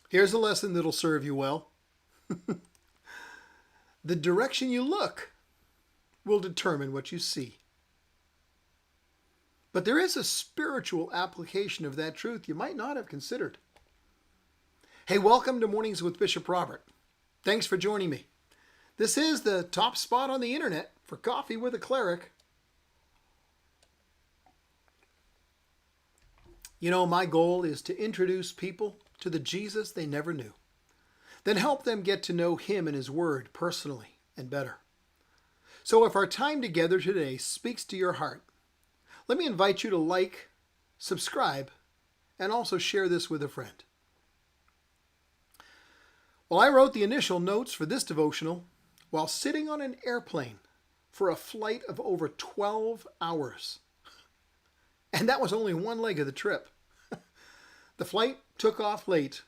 Here's a lesson that'll serve you well. The direction you look will determine what you see. But there is a spiritual application of that truth you might not have considered. Hey, welcome to Mornings with Bishop Robert. Thanks for joining me. This is the top spot on the internet for coffee with a cleric. You know, my goal is to introduce people to the Jesus they never knew, then help them get to know Him and His Word personally and better. So if our time together today speaks to your heart, let me invite you to like, subscribe, and also share this with a friend. Well, I wrote the initial notes for this devotional while sitting on an airplane for a flight of over 12 hours. And that was only one leg of the trip. The flight took off late.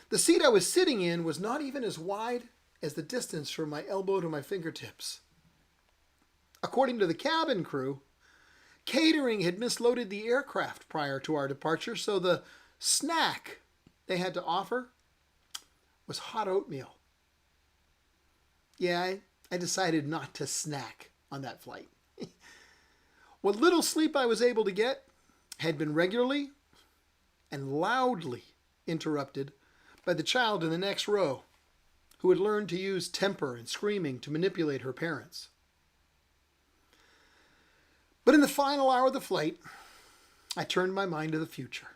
The seat I was sitting in was not even as wide as the distance from my elbow to my fingertips. According to the cabin crew, catering had misloaded the aircraft prior to our departure, so the snack they had to offer was hot oatmeal. Yeah, I decided not to snack on that flight. What little sleep I was able to get had been regularly and loudly interrupted by the child in the next row who had learned to use temper and screaming to manipulate her parents. But in the final hour of the flight, I turned my mind to the future.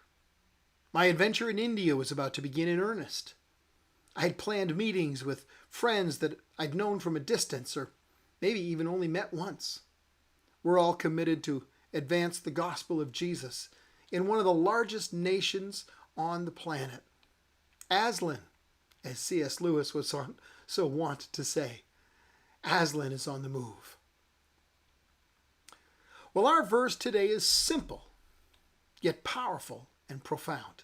My adventure in India was about to begin in earnest. I had planned meetings with friends that I'd known from a distance or maybe even only met once. We're all committed to advance the gospel of Jesus in one of the largest nations on the planet. Aslan, as C.S. Lewis was so wont to say. Aslan is on the move. Well, our verse today is simple, yet powerful and profound.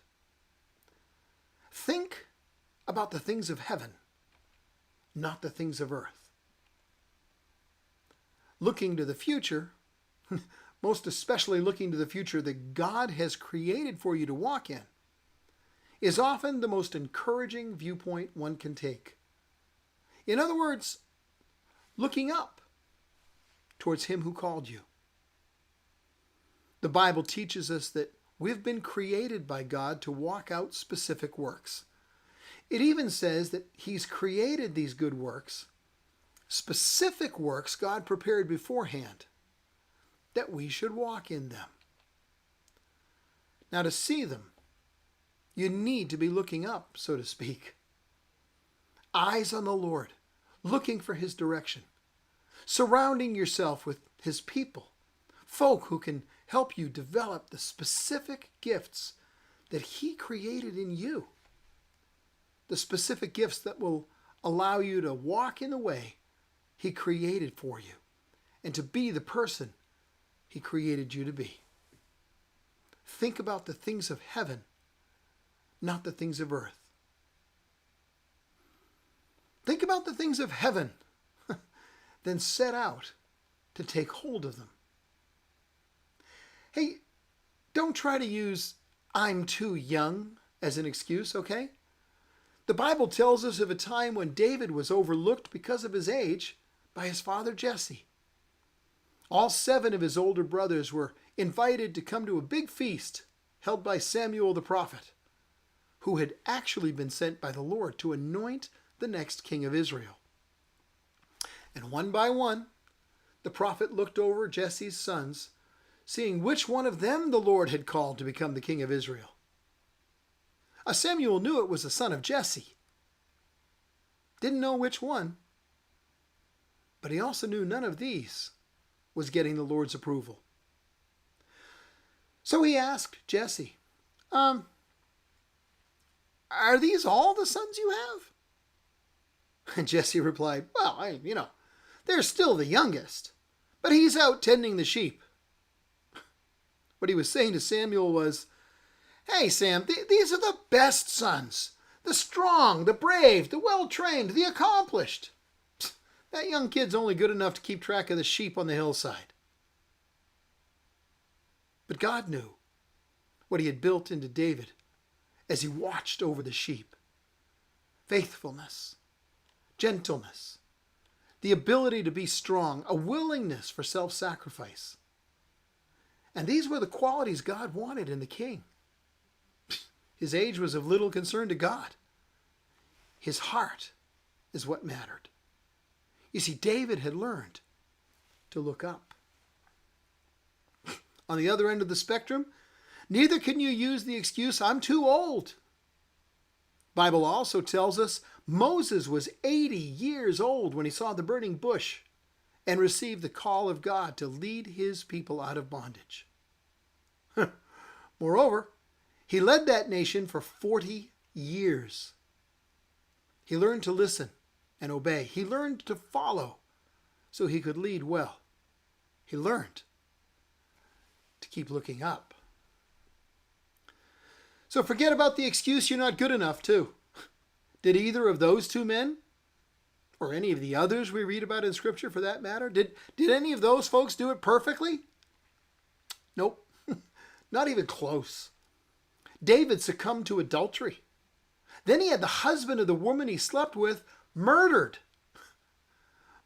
Think about the things of heaven, not the things of earth. Looking to the future, most especially looking to the future that God has created for you to walk in, is often the most encouraging viewpoint one can take. In other words, looking up towards Him who called you. The Bible teaches us that we've been created by God to walk out specific works. It even says that He's created these good works, specific works God prepared beforehand, that we should walk in them. Now, to see them, you need to be looking up, so to speak. Eyes on the Lord, looking for His direction, surrounding yourself with His people, folk who can help you develop the specific gifts that He created in you. The specific gifts that will allow you to walk in the way He created for you and to be the person He created you to be. Think about the things of heaven, not the things of earth. Think about the things of heaven, then set out to take hold of them. Hey, don't try to use "I'm too young" as an excuse, okay? The Bible tells us of a time when David was overlooked because of his age by his father Jesse. All 7 of his older brothers were invited to come to a big feast held by Samuel the prophet, who had actually been sent by the Lord to anoint the next king of Israel. And one by one, the prophet looked over Jesse's sons, seeing which one of them the Lord had called to become the king of Israel. Samuel knew it was the son of Jesse. Didn't know which one, but he also knew none of these was getting the Lord's approval. So he asked Jesse, are these all the sons you have? And Jesse replied, well, they're still the youngest, but he's out tending the sheep. What he was saying to Samuel was, hey, Sam, these are the best sons. The strong, the brave, the well-trained, the accomplished. Psst, that young kid's only good enough to keep track of the sheep on the hillside. But God knew what He had built into David as he watched over the sheep faithfulness, gentleness, the ability to be strong, a willingness for self-sacrifice. And these were the qualities God wanted in the king. His age was of little concern to God. His heart is what mattered. You see, David had learned to look up. On the other end of the spectrum, neither can you use the excuse, I'm too old. The Bible also tells us Moses was 80 years old when he saw the burning bush and received the call of God to lead his people out of bondage. Moreover, he led that nation for 40 years. He learned to listen and obey. He learned to follow so he could lead well. He learned to keep looking up. So forget about the excuse you're not good enough too. Did either of those two men, or any of the others we read about in Scripture for that matter, did any of those folks do it perfectly? Nope, not even close. David succumbed to adultery. Then he had the husband of the woman he slept with murdered.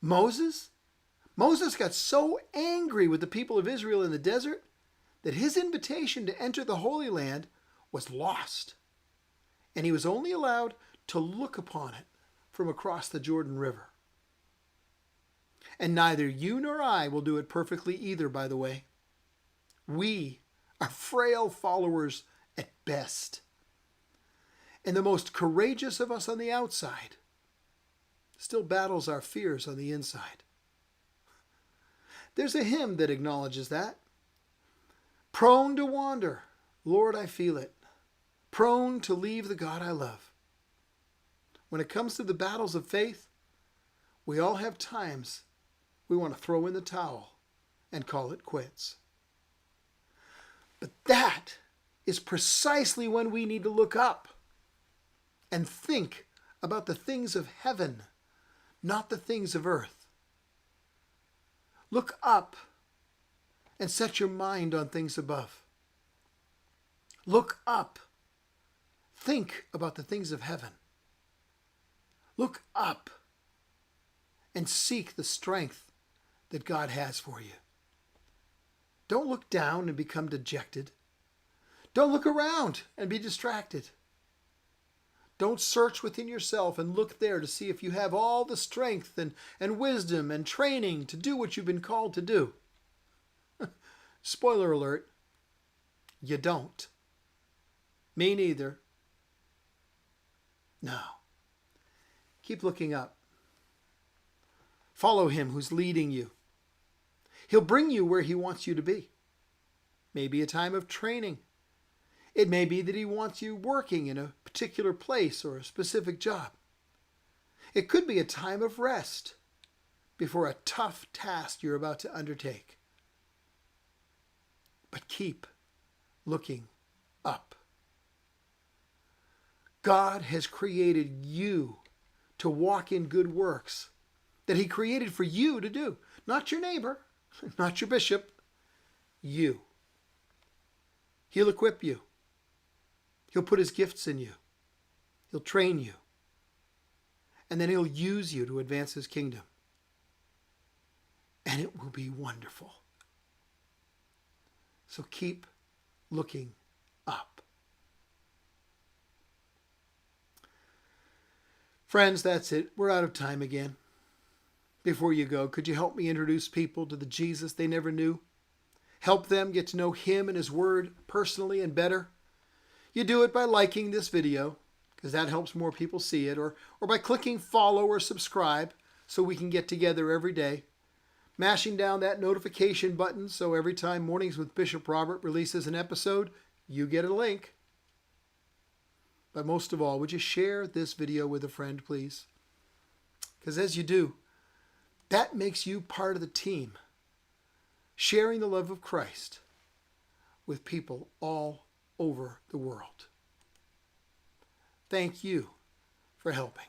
Moses got so angry with the people of Israel in the desert that his invitation to enter the Holy Land was lost. And he was only allowed to look upon it from across the Jordan River. And neither you nor I will do it perfectly either, by the way. We are frail followers at best. And the most courageous of us on the outside still battles our fears on the inside. There's a hymn that acknowledges that. Prone to wander, Lord, I feel it. Prone to leave the God I love. When it comes to the battles of faith, we all have times we want to throw in the towel and call it quits. But that is precisely when we need to look up and think about the things of heaven, not the things of earth. Look up and set your mind on things above. Look up. Think about the things of heaven. Look up and seek the strength that God has for you. Don't look down and become dejected. Don't look around and be distracted. Don't search within yourself and look there to see if you have all the strength and wisdom and training to do what you've been called to do. Spoiler alert, you don't. Me neither. No. Keep looking up. Follow him who's leading you. He'll bring you where he wants you to be. Maybe a time of training. It may be that he wants you working in a particular place or a specific job. It could be a time of rest before a tough task you're about to undertake. But keep looking up. God has created you to walk in good works that he created for you to do. Not your neighbor, not your bishop, you. He'll equip you. He'll put his gifts in you. He'll train you. And then he'll use you to advance his kingdom. And it will be wonderful. So keep looking up. Friends, that's it. We're out of time again. Before you go, could you help me introduce people to the Jesus they never knew? Help them get to know him and his word personally and better? You do it by liking this video, because that helps more people see it, or by clicking follow or subscribe so we can get together every day. Mashing down that notification button so every time Mornings with Bishop Robert releases an episode, you get a link. But most of all, would you share this video with a friend, please? Because as you do, that makes you part of the team, sharing the love of Christ with people all over the world. Thank you for helping.